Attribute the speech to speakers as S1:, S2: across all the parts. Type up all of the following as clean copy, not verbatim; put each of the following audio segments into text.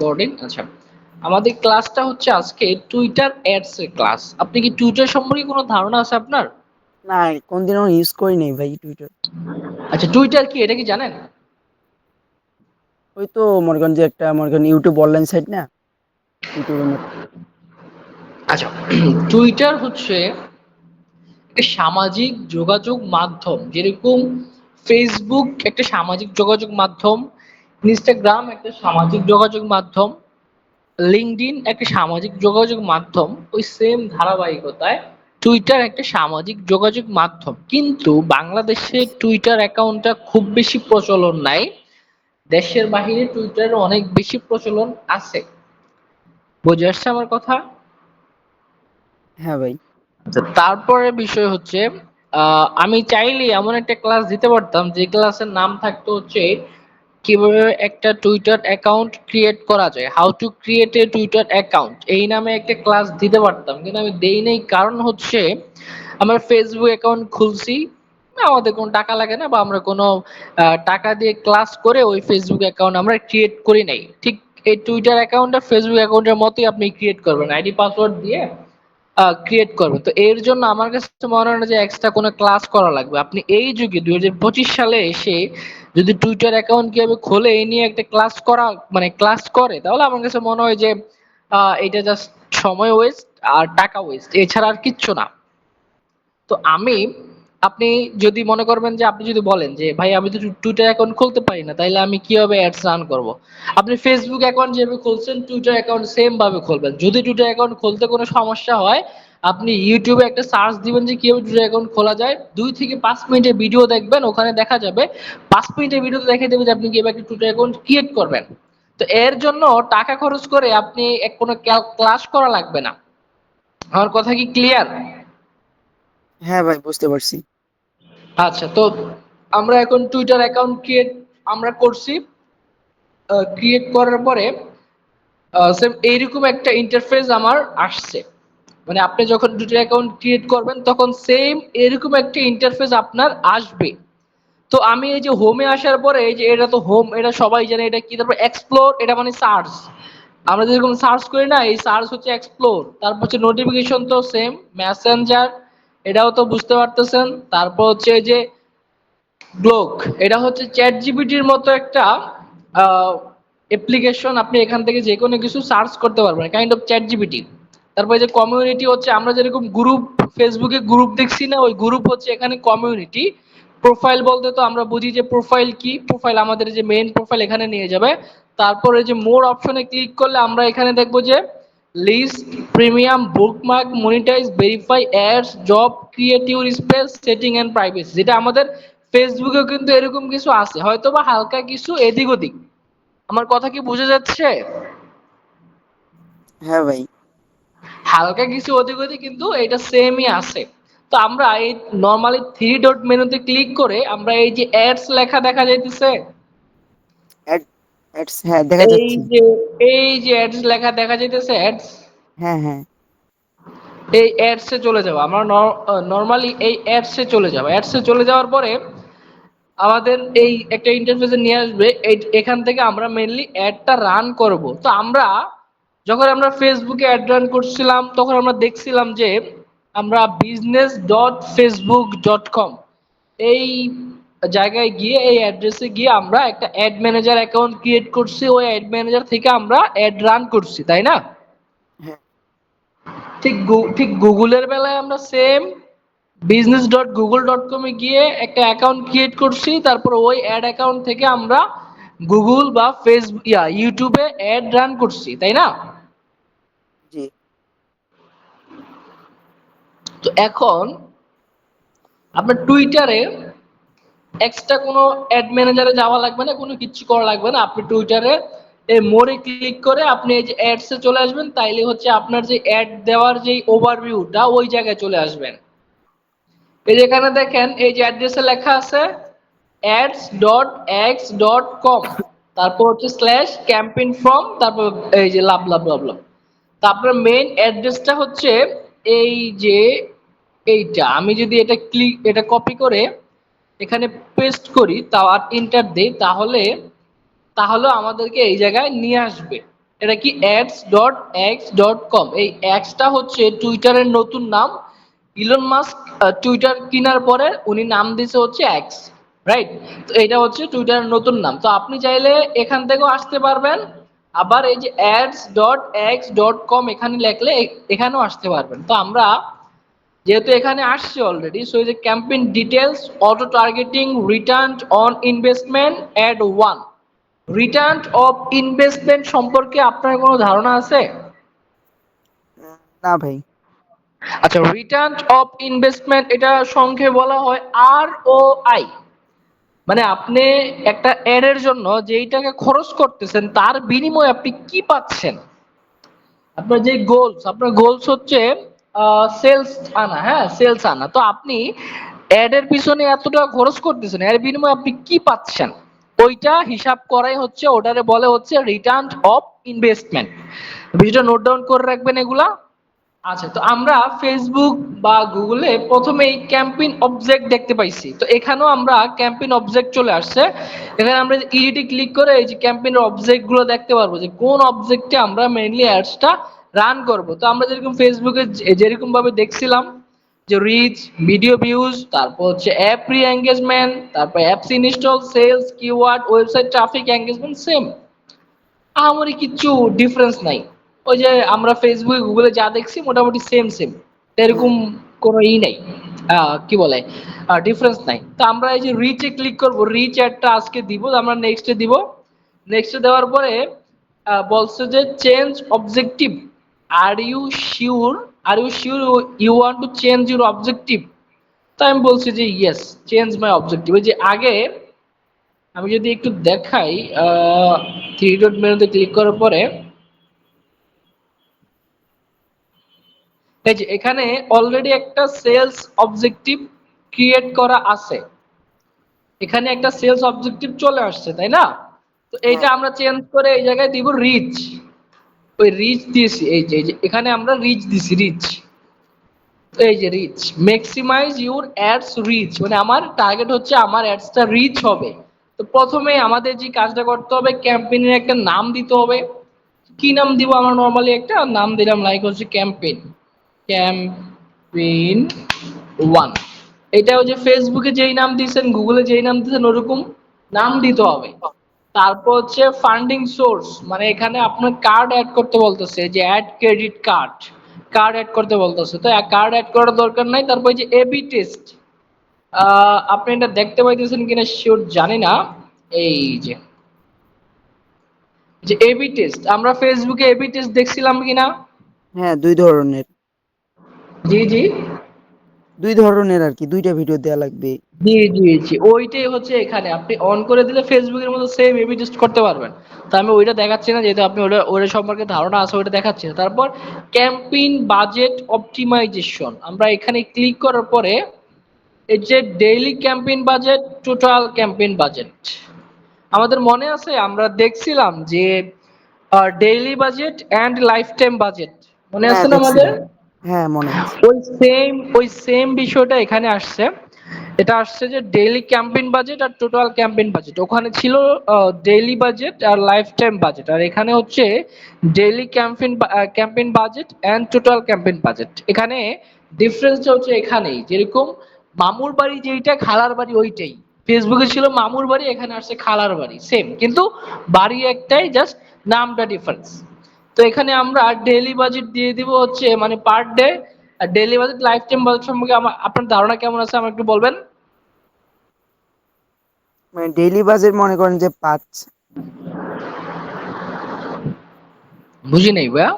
S1: Recording. আচ্ছা, আমাদের ক্লাসটা হচ্ছে আজকে টুইটার অ্যাডস এর ক্লাস। আপনি কি টুইটার সম্পর্কে কোনো ধারণা আছে আপনার?
S2: না, কোনদিনও ইউজ করি নাই ভাই টুইটার।
S1: আচ্ছা, টুইটার কি এটা কি জানেন?
S2: ওই তো মনে করেন যে একটা মনে করেন ইউটিউব অনলাইন সাইট না, ইউটিউবের মতো।
S1: আচ্ছা, টুইটার হচ্ছে একটা সামাজিক যোগাযোগ মাধ্যম, যেরকম ফেসবুক একটা সামাজিক যোগাযোগ মাধ্যম, ইনস্টাগ্রাম একটা সামাজিক যোগাযোগ মাধ্যম, লিঙ্কডইন একটা সামাজিক যোগাযোগ মাধ্যম, ওই সেম ধারাবাহিকতায় টুইটার একটা সামাজিক যোগাযোগ মাধ্যম। কিন্তু বাংলাদেশে টুইটার অ্যাকাউন্টটা খুব বেশি প্রচলন নাই, দেশের বাহিরে টুইটারের অনেক বেশি প্রচলন আছে। বুঝে আসছে আমার কথা?
S2: হ্যাঁ ভাই।
S1: আচ্ছা, তারপরে বিষয় হচ্ছে আমি চাইলে এমন একটা ক্লাস দিতে পারতাম যে ক্লাসের নাম থাকতো হচ্ছে কিভাবে একটা টুইটার অ্যাকাউন্ট ক্রিয়েট করা যায়, how to create a Twitter account, এই নামে একটা ক্লাস দিতে পারতাম, কিন্তু আমি দেই নাই। কারণ হচ্ছে আমার ফেসবুক অ্যাকাউন্ট খুলছি, আমাদের কোনো টাকা লাগে না, বা আমরা কোনো টাকা দিয়ে ক্লাস করে ওই ফেসবুক অ্যাকাউন্ট আমরা ক্রিয়েট করি নাই। ঠিক এই টুইটার অ্যাকাউন্টটা ফেসবুক অ্যাকাউন্টের মতোই আপনি ক্রিয়েট করবেন, আইডি পাসওয়ার্ড দিয়ে ক্রিয়েট করবে। তো এর জন্য আমার কাছে মনে হয় না যে এক্সট্রা কোনো ক্লাস করা লাগবে। আপনি এই যুগে 2025 সালে এসে যদি টুইটার অ্যাকাউন্ট কিভাবে খোলে এই নিয়ে একটা ক্লাস করা, মানে ক্লাস করে, তাহলে আমার কাছে মনে হয় যে এটা জাস্ট সময় ওয়েস্ট আর টাকা ওয়েস্ট, এছাড়া আর কিচ্ছু না। তো আপনি যদি মনে করবেন যে আপনি যদি বলেন যে ভাই আমি তো টুইটার অ্যাকাউন্ট খুলতে পারি না, তাইলে আমি কিভাবে অ্যাডস রান করব? আপনি ফেসবুক অ্যাকাউন্ট যেভাবে খুলছেন টুইটার অ্যাকাউন্ট সেম ভাবে খুলবেন। যদি টুইটার অ্যাকাউন্ট খুলতে কোনো সমস্যা হয়, আপনি ইউটিউবে একটা সার্চ দিবেন যে কিভাবে টুইটার অ্যাকাউন্ট খোলা যায়, 2 থেকে 5 মিনিটের ভিডিও দেখবেন, ওখানে দেখা যাবে 5 মিনিটের ভিডিওতে দেখে দেবে যে আপনি কিভাবে একটা টুইটার অ্যাকাউন্ট ক্রিয়েট করবেন। তো এর জন্য টাকা খরচ করে আপনি কোনো ক্লাস করা লাগবে না। আমার কথা কি ক্লিয়ার?
S2: হ্যাঁ ভাই, বুঝতে পারছি।
S1: আচ্ছা, তো আমরা এখন টুইটার অ্যাকাউন্ট ক্রিয়েট আমরা করছি। ক্রিয়েট করার পরে সেম এইরকম একটা ইন্টারফেস আমার আসছে। মানে আপনি যখন টুইটার অ্যাকাউন্ট ক্রিয়েট করবেন তখন সেম এরকম একটা ইন্টারফেস আপনার আসবে। তো আমি এই যে হোমে আসার পরে, এই যে এটা তো হোম, এটা সবাই জানে এটা কি, তারপর এক্সপ্লোর, এটা মানে সার্চ। আমরা যেরকম সার্চ করি না, এই সার্চ হচ্ছে এক্সপ্লোর। তারপর হচ্ছে নোটিফিকেশন, তো সেম মেসেঞ্জার, এটাও তো বুঝতে পারতেছেন। তারপর হচ্ছে এই যে গ্লোক, এটা হচ্ছে চ্যাট জিপিটির মতো একটা অ্যাপ্লিকেশন। আপনি এখান থেকে যে কোনো কিছু সার্চ করতে পারবেন, কাইন্ড অফ চ্যাট জিপিটি। তারপরে যে কমিউনিটি হচ্ছে, আমরা যেরকম গ্রুপ, ফেসবুকে গ্রুপ দেখছি না, ওই গ্রুপ হচ্ছে এখানে কমিউনিটি। প্রোফাইল বলতে তো আমরা বুঝি যে প্রোফাইল কি, প্রোফাইল আমাদের যে মেইন প্রোফাইল এখানে নিয়ে যাবে। তারপরে যে মোর অপশনে ক্লিক করলে আমরা এখানে দেখবো যে list, premium, bookmark, monetize, verify, ads, job, creative space, setting and privacy, যেটা আমাদের ফেসবুকেও কিন্তু এরকম কিছু আছে, হয়তো বা হালকা কিছু এদিক ওদিক। আমার কথা কি বোঝা যাচ্ছে?
S2: হ্যাঁ ভাই।
S1: হালকা কিছু ওদিক ওদিক, কিন্তু এটা সেমই আছে। তো আমরা এই নরমালি থ্রি ডট মেনুতে ক্লিক করে আমরা এই যে অ্যাডস লেখা দেখা যাইতেছে,
S2: অ্যাড অ্যাডস, হ্যাঁ দেখা
S1: এই
S2: যাচ্ছে।
S1: যে এই যে অ্যাডস লেখা দেখা যাইতেছে, অ্যাডস,
S2: হ্যাঁ হ্যাঁ।
S1: এই অ্যাডসে চলে যাব আমরা। নরমালি এই অ্যাডসে চলে যাব। অ্যাডসে চলে যাওয়ার পরে আমাদের এই একটা ইন্টারফেসে নিয়ে আসবে। এখান থেকে আমরা মেইনলি অ্যাডটা রান করব। তো আমরা যখন আমরা ফেসবুকে অ্যাড রান করছিলাম তখন আমরা দেখছিলাম যে আমরা business.facebook.com এই জায়গায় গিয়ে, এই অ্যাড্রেসে গিয়ে আমরা একটা অ্যাড ম্যানেজার অ্যাকাউন্ট ক্রিয়েট করছি, ওই অ্যাড ম্যানেজার থেকে আমরা অ্যাড রান করছি, তাই না?
S2: হ্যাঁ
S1: ঠিক গুগলের বেলায় আমরা সেম business.google.com এ গিয়ে একটা অ্যাকাউন্ট ক্রিয়েট করছি, তারপর ওই অ্যাড অ্যাকাউন্ট থেকে আমরা গুগল বা ফেসবুক ইউটিউবে অ্যাড রান করছি, তাই না?
S2: জি।
S1: তো এখন আপনার টুইটারে এক্সট্রা কোনো অ্যাড ম্যানেজারে যাওয়া লাগবে না, কোনো কিছু করা লাগবে না। আপনি টুইটারে এই মোড়ে ক্লিক করে আপনি এই যে অ্যাডসে চলে আসবেন, তাইলে হচ্ছে আপনার যে অ্যাড দেওয়ার যে ওভারভিউটা ওই জায়গায় চলে আসবেন। এই যে এখানে দেখেন এই যে অ্যাড্রেসে লেখা আছে ads.x.com, তারপর হচ্ছে স্ল্যাশ ক্যাম্পেইন ফ্রম, তারপর এই যে লাভ লাভ লাভ লাভ। তারপরে মেইন অ্যাড্রেসটা হচ্ছে এই যে এইটা। আমি যদি এটা কপি করে এখানে পেস্ট করি তাও আর এন্টার দেই, তাহলে আমাদেরকে এই জায়গায় নিয়ে আসবে। এটা কি ads.x.com। এই এক্সটা হচ্ছে টুইটারের নতুন নাম। ইলন মাস্ক টুইটার কেনার পরে উনি নাম দিয়েছে হচ্ছে এক্স, রাইট? তো এটা হচ্ছে টুইটারের নতুন নাম। তো আপনি চাইলে এখান থেকেও আসতে পারবেন, আবার এই যে ads.x.com এখানে লিখলে এখানেও আসতে পারবেন। তো আমরা যেহেতু এখানে আসছে অলরেডি, সো এই যে campaign details, auto targeting, return on investment, ad one. Return of investment সম্পর্কে আপনার কোনো ধারণা আছে?
S2: না ভাই।
S1: আচ্ছা, রিটার্ন অফ ইনভেস্টমেন্ট এটা সংক্ষেপে বলা হয় ROI। মানে আপনি একটা এড এর জন্য যেই টাকা খরচ করতেছেন তার বিনিময়ে আপনি কি পাচ্ছেন। আপনার যে গোলস, আপনার গোলস হচ্ছে সেলস আনা, হ্যাঁ সেলস আনা। তো আপনি অ্যাড এর পিছনে এত টাকা খরচ করতেছেন, এর বিনিময়ে আপনি কি পাচ্ছেন ওইটা হিসাব করাই হচ্ছে, ওটারে বলে হচ্ছে রিটার্ন অফ ইনভেস্টমেন্ট। বিষয়টা নোট ডাউন করে রাখবেন এগুলা। আচ্ছা, তো আমরা ফেসবুক বা গুগলে প্রথমেই ক্যাম্পেইন অবজেক্ট দেখতে পাইছি, তো এখানেও আমরা ক্যাম্পেইন অবজেক্ট চলে আসছে। এখানে আমরা ইডিটে ক্লিক করে এই যে ক্যাম্পেইন অবজেক্ট গুলো দেখতে পারবো যে কোন অবজেক্টে আমরা মেইনলি অ্যাডসটা রান করব। তো আমরা যেরকম ফেসবুকে যেরকম ভাবে দেখছিলাম যে রিচ, ভিডিও ভিউজ, তারপর হচ্ছে অ্যাপ রি এঙ্গেজমেন্ট, তারপর apps install, sales, keyword, website traffic, engagement, same. আমারই কিচ্ছু ডিফারেন্স নাই। ওই যে আমরা ফেসবুক গুগলে যা দেখছি মোটামুটি সেম সেম,
S2: হ্যাঁ।
S1: এরকম কোনো ই নাই, কি বলে ডিফারেন্স নাই। তো আমরা এই যে রিচে ক্লিক করব, রিচ অ্যাডটা আজকে দিব, আমরা নেক্সটে দিব। নেক্সটে দেওয়ার পরে বলছে যে change objective, are you sure, you want to change your objective. তো আমি বলছি যে ইয়েস, চেঞ্জ মাই অবজেক্টিভ। ওই যে আগে আমি যদি একটু দেখাই, থ্রি ডট মেনুতে ক্লিক করার পরে এই যে এখানে অলরেডি একটা সেলস অবজেক্টিভ ক্রিয়েট করা আছে, এখানে একটা সেলস অবজেক্টিভ চলে আসছে, তাই না? তো এইটা
S2: হ্যাঁ।
S1: আমরা চেঞ্জ করে এই জায়গায় দিব রিচ। ওই রিচ দিয়েছি, এই যে এখানে আমরা রিচ দিছি, রিচ। এই যে reach, maximize your ads reach, মানে আমার টার্গেট হচ্ছে আমার অ্যাডসটা রিচ হবে। তো প্রথমে আমাদের যে কাজটা করতে হবে, ক্যাম্পেইনের একটা নাম দিতে হবে। কি নাম দিব? আমরা নরমালি একটা নাম দিলাম, লাইক হচ্ছে ক্যাম্পেইন, ক্যাম্পেইন ওয়ান। এটা হচ্ছে ফেসবুকে যেই নাম দিয়েছেন, গুগলে যেই নাম দিয়েছেন ওরকম নাম দিতে হবে। তারপর হচ্ছে ফান্ডিং সোর্স, মানে এখানে আপনার কার্ড অ্যাড করতে বলতেছে, যে add credit card, card add করতে বলতেছে। তো কার্ড অ্যাড করার দরকার নাই। তারপর যে এবি টেস্ট, আপনি এটা দেখতে পাইতেছেন কিনা শিওর জানি না। এই যে যে এবি টেস্ট, আমরা ফেসবুকে এবি টেস্ট দেখছিলাম কিনা?
S2: হ্যাঁ, দুই ধরনের।
S1: জি জি
S2: দুই ধরনের আর কি, দুইটা ভিডিও দেয়া লাগবে।
S1: জি জি জি, ওইটাই হচ্ছে এখানে আপনি অন করে দিলে ফেসবুকের মতো সেম এবি টেস্ট করতে পারবেন। তো আমি ওইটা দেখাচ্ছি না, যেহেতু আপনি ওটা সম্পর্কে ধারণা আছে, ওইটা দেখাচ্ছি না। তারপর ক্যাম্পেইন বাজেট অপটিমাইজেশন, আমরা এখানে ক্লিক করার পরে এই যে daily campaign budget, total campaign budget, আমাদের মনে আছে আমরা দেখছিলাম যে daily budget and life time budget, মনে
S2: হ্যাঁ,
S1: আছে না আমাদের?
S2: দেখছিলাম। হ্যাঁ, মনে আছে।
S1: ওই সেম বিষয়টা এখানে আসছে। এটা আসছে যে ডেইলি ক্যাম্পেইন বাজেট আর টোটাল ক্যাম্পেইন বাজেট। ওখানে ছিল ডেইলি বাজেট আর লাইফ টাইম বাজেট, আর এখানে হচ্ছে daily campaign budget and total campaign budget. এখানে ডিফারেন্সটা হচ্ছে এখানেই, যেরকম মামুর বাড়ি যেইটা, খালার বাড়ি ওইটাই। ফেসবুকে ছিল মামুর বাড়ি, এখানে আসছে খালার বাড়ি, সেম কিন্তু বাড়ি একটাই, জাস্ট নামটা ডিফারেন্স। তো এখানে আমরা ডেইলি বাজেট দিয়ে দিব হচ্ছে মানে পার ডে। আর daily budget, life time budget সম্পর্কে আপনার ধারণা কেমন আছে আমাকে একটু বলবেন?
S2: মানে ডেইলি বাজেট মনে করেন যে 5।
S1: বুঝি নাই ভাইয়া।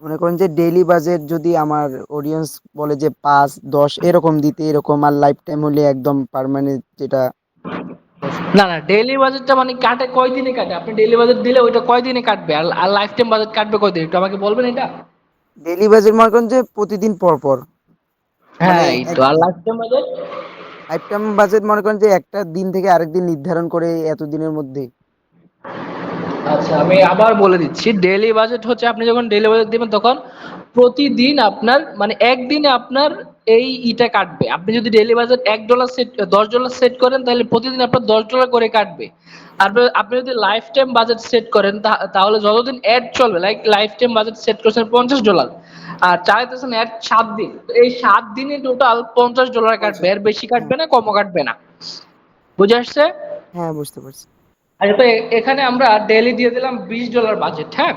S2: মনে করেন যে ডেইলি বাজেট যদি আমার অডিয়েন্স বলে যে 5, 10 এরকম দিতে, এরকম। আর লাইফ টাইম হলে একদম পার্মানেন্ট, যেটা 10।
S1: না না, ডেইলি বাজেটটা মানে কাটে কয় দিনে কাটে? আপনি ডেইলি বাজেট দিলে ওইটা কয় দিনে কাটবে, আর লাইফ টাইম বাজেট কাটবে কয় দিন, একটু আমাকে বলবেন এটা?
S2: ডেইলি বাজেট মনে করেন যে প্রতিদিন পর পর, মানে
S1: হ্যাঁ এই তো। আর life time budget?
S2: Life time budget মনে করেন যে একটা দিন থেকে আরেক দিন নির্ধারণ করে এত দিনের মধ্যে।
S1: আচ্ছা, আমি আবার বলে দিচ্ছি, ডেইলি বাজেট হচ্ছে আপনি যখন ডেইলি বাজেট দিবেন তখন প্রতিদিন আপনার মানে একদিনে আপনার এই ইটা কাটবে। আপনি যদি ডেইলি বাজেট $1 সেট, $10 সেট করেন, তাহলে প্রতিদিন আপনার $10 করে কাটবে। আর আপনি যদি লাইফ টাইম বাজেট সেট করেন তাহলে যতদিন অ্যাড চলবে, like life time budget set করছেন $50 আর চাইতেছেন অ্যাড 7 দিন, তো এই 7 দিনে টোটাল $50 কাটবে,
S2: 50।
S1: এর বেশি
S2: হ্যাঁ
S1: কাটবে না, কমও কাটবে না। বুঝে আসছে?
S2: হ্যাঁ, বুঝতে পারছি।
S1: আচ্ছা, তো এখানে আমরা ডেইলি দিয়ে দিলাম $20 বাজেট, হ্যাঁ।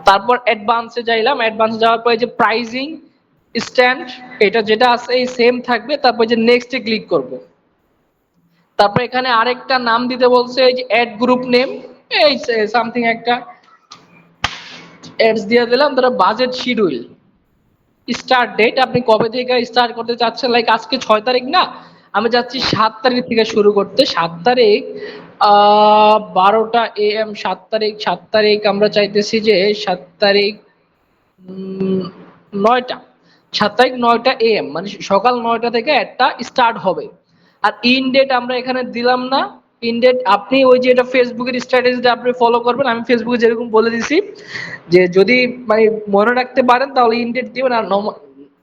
S1: তারপর অ্যাডভান্সে যাইলাম, অ্যাডভান্সে যাওয়ার পরে যে প্রাইজিং স্ট্যান্ড এটা যেটা আছে এই সেম থাকবে, তারপর যে নেক্সটে ক্লিক করব। তারপর এখানে আরেকটা নাম দিতে বলছে, এই যে অ্যাড গ্রুপ নেম, এই সামথিং একটা অ্যাডস দিয়ে দিলাম। তারপর বাজেট শিডিউল, স্টার্ট ডেট আপনি কবে থেকে স্টার্ট করতে চাচ্ছেন, লাইক আজকে 6 তারিখ না, আমি যাচ্ছি
S2: হ্যাঁ
S1: 7 তারিখ থেকে শুরু করতে। 7 তারিখ 12টা AM। 7 তারিখ আমরা চাইতেছি যে 7 তারিখ 9টা, 7 তারিখ 9টা AM, মানে সকাল 9টা থেকে একটা স্টার্ট হবে। আর ইন ডেট আমরা এখানে দিলাম না। ইন ডেট আপনি ওই যে এটা ফেসবুকের স্ট্র্যাটেজিটা আপনি ফলো করবেন, আমি ফেসবুকে যেরকম বলে দিছি যে যদি মানে মনে রাখতে পারেন তাহলে ইন ডেট দিবেন, আর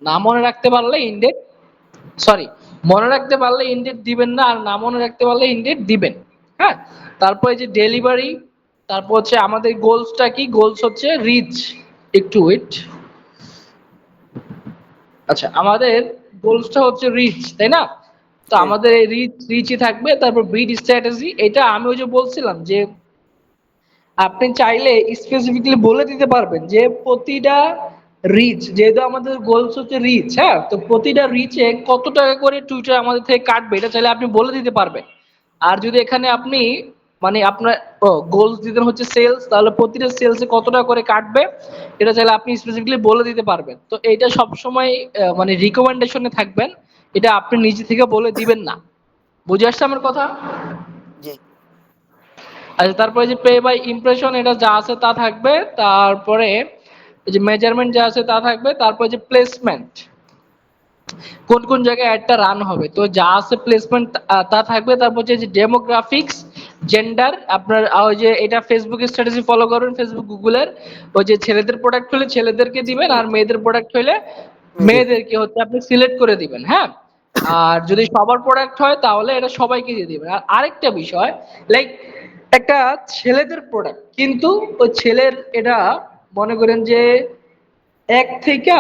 S1: না মনে রাখতে পারলে ইন ডেট, সরি, মনে রাখতে পারলে ইন ডেট দিবেন না, আর না মনে রাখতে পারলে ইন ডেট দিবেন, হ্যাঁ। তারপরে যে ডেলিভারি, তারপর হচ্ছে আমাদের গোলসটা কি, গোলস হচ্ছে রিচ, একটু ওয়েট, আচ্ছা আমাদের গোলসটা হচ্ছে রিচ, তাই না? তো
S2: হ্যাঁ
S1: আমাদের এই রিচই থাকবে। তারপর বিড স্ট্র্যাটেজি, এটা আমি ওই যে বলছিলাম যে আপনি চাইলে স্পেসিফিকলি বলে দিতে পারবেন যে প্রতিটা রিচ, যেহেতু আমাদের গোলস হচ্ছে রিচ, হ্যাঁ, তো প্রতিটা রিচে কত টাকা করে টুইটার আমাদের থেকে কাটবে এটা চাইলে আপনি বলে দিতে পারবেন। আর যদি এখানে আপনি মানে আপনার গোলস দিতেন হচ্ছে সেলস, তাহলে প্রতিটা সেলসে কত টাকা করে কাটবে এটা চাইলে আপনি স্পেসিফিকলি বলে দিতে পারবেন। তো এটা সবসময় মানে রিকমেন্ডেশনে থাকবেন, এটা আপনি নিজে থেকে বলে দিবেন না। বুঝে আসছে আমার কথা?
S2: জি।
S1: আচ্ছা, তারপরে যে পে বাই ইমপ্রেশন, এটা যা আছে তা থাকবে। তারপরে এই যে মেজারমেন্ট যা আছে তা থাকবে। তারপরে যে প্লেসমেন্ট, কোন কোন জায়গায় অ্যাডটা রান হবে, তো যা আছে প্লেসমেন্ট তা থাকবে। তারপর যে ডেমোগ্রাফিক্স, জেন্ডার, আপনার ওই যে এটা ফেসবুক স্ট্র্যাটেজি ফলো করবেন, ফেসবুক গুগলের, ওই যে ছেলেদের প্রোডাক্ট হলে ছেলেদেরকে দিবেন, আর মেয়েদের প্রোডাক্ট হলে
S2: মেয়েদের।
S1: মেয়েদেরকে হচ্ছে আপনি সিলেক্ট করে দিবেন, হ্যাঁ। আর যদি সবার প্রোডাক্ট হয় তাহলে এটা সবাইকে দিয়ে দিবেন। আর আরেকটা বিষয়, লাইক একটা ছেলেদের প্রোডাক্ট কিন্তু ওই ছেলের এটা মনে করেন যে 1 থেকে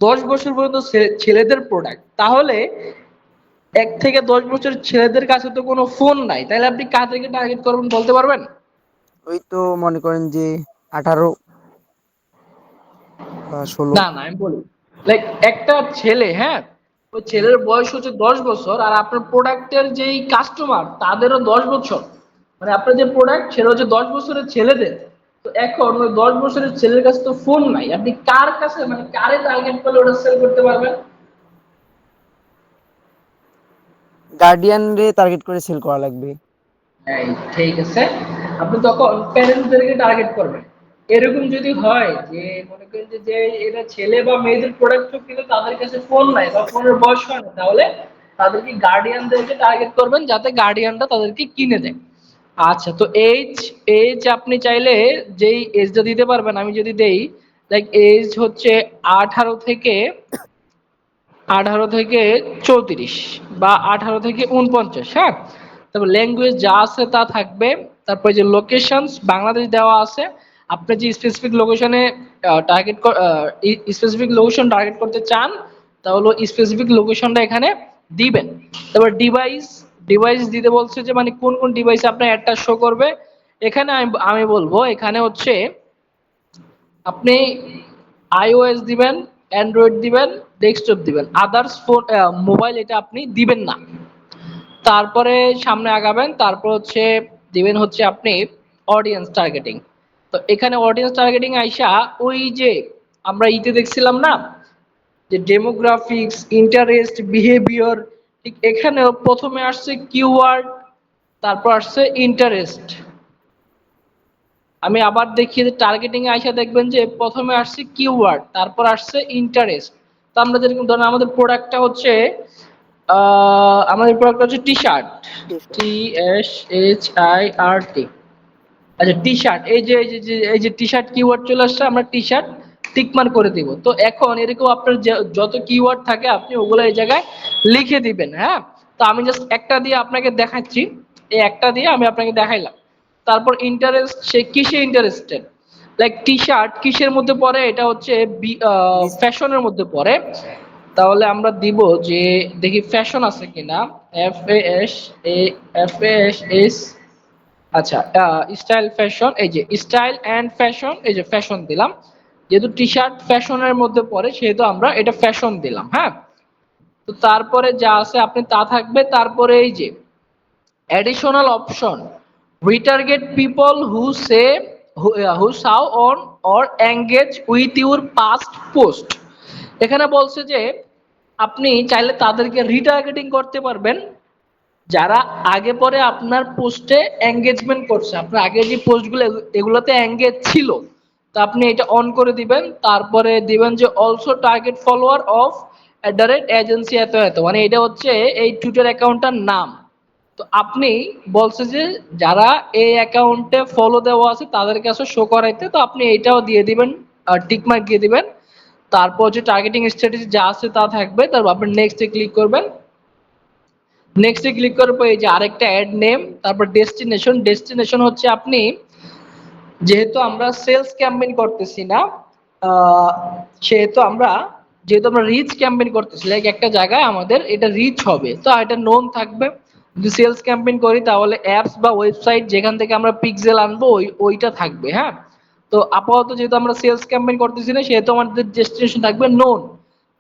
S1: 10 বছর পর্যন্ত ছেলেদের প্রোডাক্ট, তাহলে 1 থেকে 10 বছর ছেলেদের কাছে তো কোনো ফোন নাই, তাহলে আপনি কাদেরকে টার্গেট করবেন বলতে পারবেন?
S2: ওই তো মনে করেন যে 18 বা 16।
S1: না না, আমি বলি লাইক একটা ছেলে, হ্যাঁ, ওই
S2: হুম।
S1: ছেলের বয়স হচ্ছে 10 বছর, আর আপনার প্রোডাক্টের যেই কাস্টমার তাদেরও 10 বছর, মানে আপনার যে প্রোডাক্ট সেটা হচ্ছে 10 বছরের ছেলেদের। তো এখন ওই 10 বছরের ছেলের কাছে তো ফোন নাই, আপনি কার কাছে মানে কারে টার্গেট করলে ওটা সেল করতে পারবেন?
S2: গার্ডিয়ান রে টার্গেট করে সেল করা লাগবে।
S1: এই, ঠিক আছে, আপনি তখন প্যারেন্টসদেরকে টার্গেট করবেন। এরকম যদি হয় যে মনে করেন যে যে এটা ছেলে বা মেয়েদের প্রোডাক্ট কিন্তু তাদের কাছে ফোন নাই বা ফোনের বয়স হয় না, তাহলে তাদেরকে গার্ডিয়ানদেরকে টার্গেট করবেন যাতে গার্ডিয়ানরা তাদেরকে কিনে দেয়। আচ্ছা, তো এজ, এজ আপনি চাইলে যেই এজটা দিতে পারবেন, আমি যদি দেই লাইক এজ হচ্ছে 18 থেকে 34 বা 18 থেকে 49, হ্যাঁ। তারপর ল্যাঙ্গুয়েজ যা আছে তা থাকবে। তারপরে যে লোকেশনস বাংলাদেশ দেওয়া আছে, আপনি যে স্পেসিফিক লোকেশনে টার্গেট স্পেসিফিক লোকেশন টার্গেট করতে চান তাহলে স্পেসিফিক লোকেশনটা এখানে দিবেন। তারপর ডিভাইস, ডিভাইস দিতে বলছে যে মানে কোন কোন ডিভাইসে আপনার অ্যাডটা শো করবে। এখানে আমি বলবো এখানে হচ্ছে আপনি আইওএস দিবেন, অ্যান্ড্রয়েড দিবেন, ডেস্কটপ দিবেন, আদার্স ফোন মোবাইল এটা আপনি দিবেন না। তারপরে সামনে আগাবেন, তারপর হচ্ছে দিবেন হচ্ছে আপনি অডিয়েন্স টার্গেটিং। তো এখানে অডিয়েন্স টার্গেটিং আইসা ওই যে আমরা ইতে দেখছিলাম না যে ডেমোগ্রাফিক্স, ইন্টারেস্ট, বিহেভিয়ার, ঠিক এখানেও প্রথমে আসছে কিওয়ার্ড, তারপর আসছে ইন্টারেস্ট। আমি আবার দেখি যে টার্গেটিং এ আইসা দেখবেন যে প্রথমে আসছে কিওয়ার্ড, তারপর আসছে ইন্টারেস্ট। তো আমরা যেরকম ধরেন আমাদের প্রোডাক্টটা হচ্ছে আমাদের প্রোডাক্টটা হচ্ছে টি শার্ট, TSHIRT। আচ্ছা, টি শার্ট, এই যে টি শার্ট কিওয়ার্ড চলে আসছে, আমরা টি শার্ট টিক মার্ক করে দিব। তো এখন এরকম আপনার যত কিওয়ার্ড থাকে আপনি ওগুলো এই জায়গায় লিখে দিবেন, হ্যাঁ। তো আমি জাস্ট একটা দিয়ে আপনাকে দেখাচ্ছি। এই একটা দিয়ে আমি আপনাকে দেখাইলাম। তারপর ইন্টারেস্ট, সে কিসে ইন্টারেস্টেড, লাইক টি শার্ট কিসের মধ্যে পড়ে, এটা হচ্ছে ফ্যাশনের মধ্যে পড়ে। তাহলে আমরা দিব যে দেখি ফ্যাশন আছে কিনা, FASHAFASS, আচ্ছা স্টাইল ফ্যাশন, এই যে স্টাইল এন্ড ফ্যাশন, এই যে ফ্যাশন দিলাম। যেহেতু টি শার্ট ফ্যাশনের মধ্যে পড়ে সেহেতু আমরা এটা ফ্যাশন দিলাম। হ্যাঁ, তো তারপরে যা আছে আপনি তা থাকবে। তারপরে এই যে additional option, retarget people who saw on or engage with your past post। এখানে বলছে যে আপনি চাইলে তাদেরকে রিটার্গেটিং করতে পারবেন যারা আগে পরে আপনার পোস্টে এঙ্গেজমেন্ট করছে, আপনার আগে যে পোস্টগুলো এগুলোতে এঙ্গেজ ছিল, তো আপনি এটা অন করে দিবেন। তারপরে দিবেন যে also target follower of @agency এত এত, মানে এটা হচ্ছে এই টুইটার অ্যাকাউন্টটার নাম। তো আপনি বলছে যে যারা এই অ্যাকাউন্টে ফলো দেওয়া আছে তাদের কাছে শো করাইতে, তো আপনি এটাও দিয়ে দিবেন, টিক মার্ক দিয়ে দিবেন। তারপর যে টার্গেটিং স্ট্র্যাটেজি যা আছে তা থাকবে, তারপর আপনি নেক্সটে ক্লিক করবেন। নেক্সটে ক্লিক করার পর এই যে আরেকটা অ্যাড নেম, তারপর ডেস্টিনেশন। ডেস্টিনেশন হচ্ছে আপনি, যেহেতু আমরা সেলস ক্যাম্পেইন করতেছি না, আহ, সেহেতু আমরা যেহেতু আমরা রিচ ক্যাম্পেইন করতেছি, লাইক একটা জায়গায় আমাদের এটা রিচ হবে, তো এটা নোন থাকবে। যদি সেলস ক্যাম্পেইন করি তাহলে অ্যাপস বা ওয়েবসাইট যেখান থেকে আমরা পিক্সেল আনবো ওইটা থাকবে। হ্যাঁ, তো আপাতত যেহেতু আমরা সেলস ক্যাম্পেইন করতেছি না সেহেতু আমাদের ডেস্টিনেশন থাকবে নোন।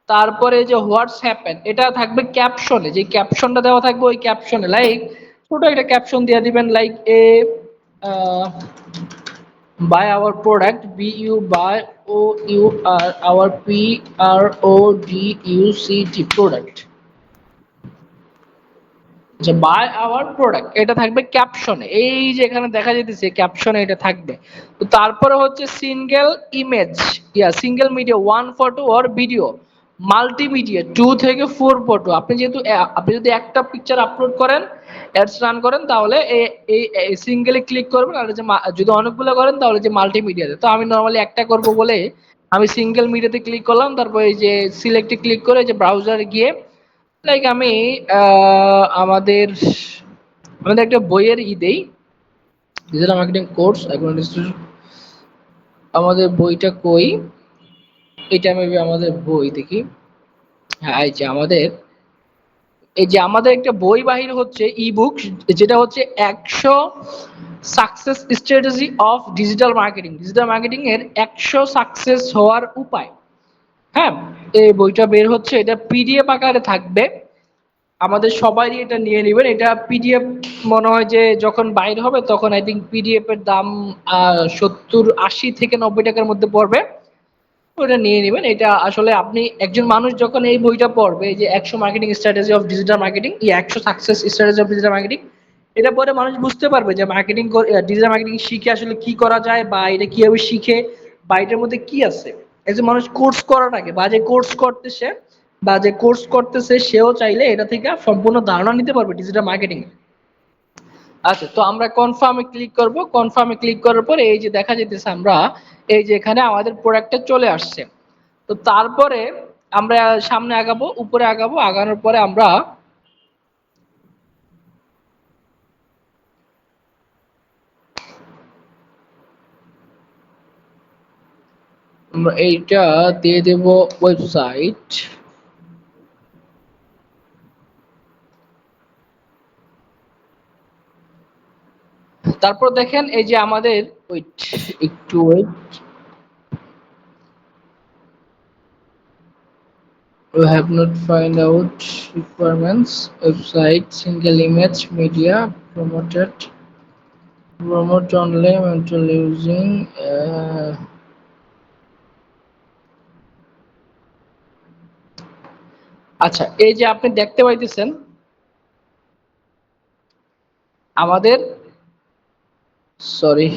S1: তারপরে যে হোয়াটস হ্যাপেন এটা থাকবে ক্যাপশনে, যে ক্যাপশনটা দেওয়া থাকবে ওই ক্যাপশনে, লাইক ছোট একটা ক্যাপশন দিয়ে দিবেন, like buy our product, BUYOUR our PRODUCT product, যে বাই আওয়ার প্রোডাক্ট এটা থাকবে ক্যাপশনে, এই যে এখানে দেখা যাইতেছে ক্যাপশনে এটা থাকবে। তো তারপরে হচ্ছে single image, single media, one photo or video, multimedia 2 থেকে 4 ফটো। আপনি যেহেতু আপনি যদি একটা পিকচার আপলোড করেন, অ্যাডস রান করেন, তাহলে এই সিঙ্গেলে ক্লিক করবেন, আর যে যদি অনেকগুলো করেন তাহলে যে মাল্টিমিডিয়াতে। তো আমি নরমালি একটা করব বলে আমি সিঙ্গেল মিডিয়াতে ক্লিক করলাম, তারপর এই যে সিলেক্টে ক্লিক করে যে ব্রাউজারে গিয়ে, লাইক আমি আমাদের আমাদের একটা বইয়ের দেই, ডিজিটাল মার্কেটিং কোর্স আমাদের বইটা কই, এটা মেবি আমাদের বই দেখি। হ্যাঁ, এই যে আমাদের একটা বই বাহির হচ্ছে বুক, যেটা হচ্ছে 100 success strategy of digital marketing, digital marketing এর 100 সাকসেস হওয়ার উপায়। হ্যাঁ, এই বইটা বের হচ্ছে, এটা পিডিএফ আকারে থাকবে, আমাদের সবারই এটা নিয়ে নেবেন। এটা পিডিএফ মনে হয় যে যখন বাইর হবে তখন আই থিঙ্ক পিডিএফ এর দাম 70-80 থেকে 90 টাকার মধ্যে পড়বে, ওটা নিয়ে নেবেন। এটা আসলে আপনি একজন মানুষ যখন এই বইটা পড়বে, যে 100 marketing strategy of digital marketing, 100 success strategy of digital marketing, এটা পরে মানুষ বুঝতে পারবে যে মার্কেটিং, ডিজিটাল মার্কেটিং শিখে আসলে কি করা যায়, বা এটা কিভাবে শিখে, বা এটার মধ্যে কি আছে। একজন মানুষ কোর্স করার আগে বা যে কোর্স করতেছে সেও চাইলে এটা থেকে সম্পূর্ণ ধারণা নিতে পারবে ডিজিটাল মার্কেটিং। আচ্ছা, তো আমরা কনফার্মে ক্লিক করব। কনফার্মে ক্লিক করার পরে এই যে দেখা যেতেছে আমরা এই যে এখানে আমাদের প্রোডাক্টটা চলে আসছে। তো তারপরে আমরা সামনে আগাবো, উপরে আগাবো, আগানোর পরে আমরা এইটা দিয়ে দেব ওয়েবসাইট। তারপর দেখেন এই যে আমাদের ওয়েট, একটু wait, we have not find out requirements, website, single image, media, promote only mental using আচ্ছা, এই যে আপনি দেখতে পাইতেছেন আমাদের, সরি,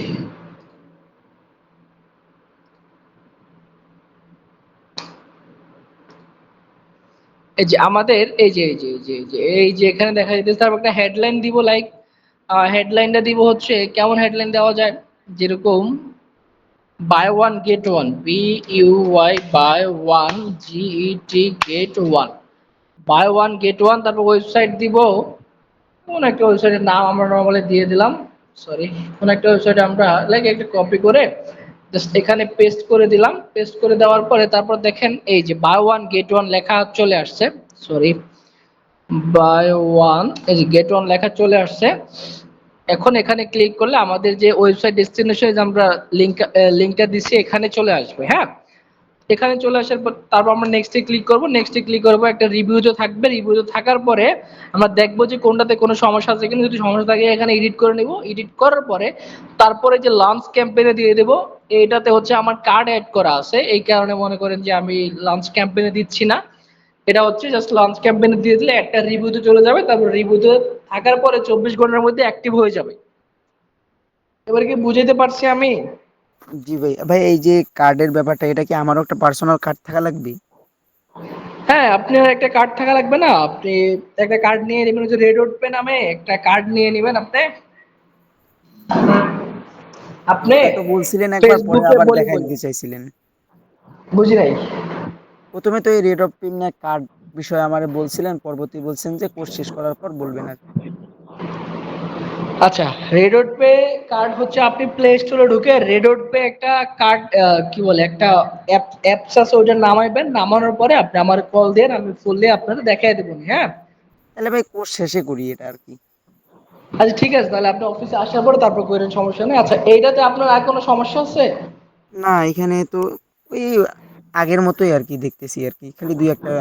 S1: এই যে আমাদের এই যে এখানে দেখা যাইতেছে, তারপর একটা হেডলাইন দিব, লাইক হেডলাইনটা দিব হচ্ছে কেমন হেডলাইন দেওয়া যায়, যেরকম buy one get one, BUY buy one GET get one, buy one get one. তারপর ওয়েবসাইট দিব কোন একটা ওয়েবসাইটের নাম আমরা নরমালি দিয়ে দিলাম, সরি, কোন একটা ওয়েবসাইটে আমরা লাইক একটা কপি করে জাস্ট এখানে পেস্ট করে দিলাম। পেস্ট করে দেওয়ার পরে তারপর দেখেন এই যে বাই ওয়ান গেট ওয়ান লেখা চলে আসছে, সরি, বাই ওয়ান, এই যে গেট ওয়ান লেখা চলে আসছে। এখন এখানে ক্লিক করলে আমাদের যে ওয়েবসাইট ডেস্টিনেশনে আমরা লিংকটা দিছি এখানে চলে আসবে। হ্যাঁ, এখানে চলে আসার পর তারপর আমরা নেক্সটে ক্লিক করব। নেক্সটে ক্লিক করব, একটা রিভিউতে থাকবে। রিভিউতে থাকার পরে আমরা দেখব যে কোনটাতে কোনো সমস্যা আছে কিনা। যদি সমস্যা থাকে এখানে এডিট করে নিব। এডিট করার পরে তারপরে যে লঞ্চ ক্যাম্পেইনে দিয়ে দেব। এটাতে হচ্ছে আমার কার্ড অ্যাড করা আছে, এই কারণে মনে করেন যে আমি লঞ্চ ক্যাম্পেইনে দিচ্ছি না। এটা হচ্ছে জাস্ট লঞ্চ ক্যাম্পেইনে দিয়ে দিলে একটা রিভিউতে চলে যাবে, তারপর রিভিউতে থাকার পরে 24 ঘন্টার মধ্যে অ্যাক্টিভ হয়ে যাবে। এবার কি বুঝাইতে পারছি আমি?
S2: জি ভাই। ভাই এই যে কার্ডের ব্যাপারটা, এটা কি আমারও একটা পার্সোনাল কার্ড থাকা লাগবে?
S1: হ্যাঁ, আপনার একটা কার্ড থাকা লাগবে না? আপনি একটা কার্ড নিয়ে নেবেন, যে রেড রোড পে নামে একটা কার্ড নিয়ে নেবেন আপনি। আপনি
S2: এটা তো বলছিলেন একবার, পরে
S1: ফেসবুকে
S2: আবার
S1: বলি
S2: দেখাই
S1: বলি
S2: দিতে চাইছিলেন।
S1: বুঝি নাই।
S2: প্রথমে তো এই রেট অফ পেমেন্ট কার্ড বিষয়ে আমারে বলছিলেন, পরবর্তী বলছেন যে কোর্স শেষ করার পর বলবেন আর কি।
S1: আচ্ছা, রেডোট পে কার্ড হচ্ছে আপনি প্লে স্টোরে ঢুকে রেডোট পে একটা কার্ড, কি বলে, একটা অ্যাপস আছে, ওইটা নামাইবেন। নামানোর পরে আপনি আমার কল দেন, আমি ফুললি আপনাদের দেখাই দেবো। হ্যাঁ,
S2: তাহলে ভাই কোর্স শেষে করি এটা আর কি।
S1: আচ্ছা ঠিক আছে, তাহলে আপনি অফিসে আসার পরে তারপর করেন, সমস্যা নেই। আচ্ছা, এইটাতে আপনার আর কোনো সমস্যা আছে?
S2: না, এখানে তো ওই আগের মতোই আর কি দেখতেছি আর কি, খালি দুই একটা।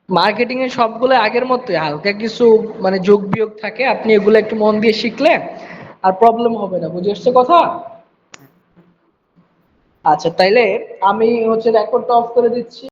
S1: মার্কেটিং এর সবগুলো আগের মতোই, হালকা কিছু মানে যোগ বিয়োগ থাকে, আপনি এগুলো একটু মন দিয়ে শিখলে আর প্রবলেম হবে না। বুঝে আসছে কথা? আচ্ছা, তাইলে আমি হচ্ছে রেকর্ডটা অফ করে দিচ্ছি।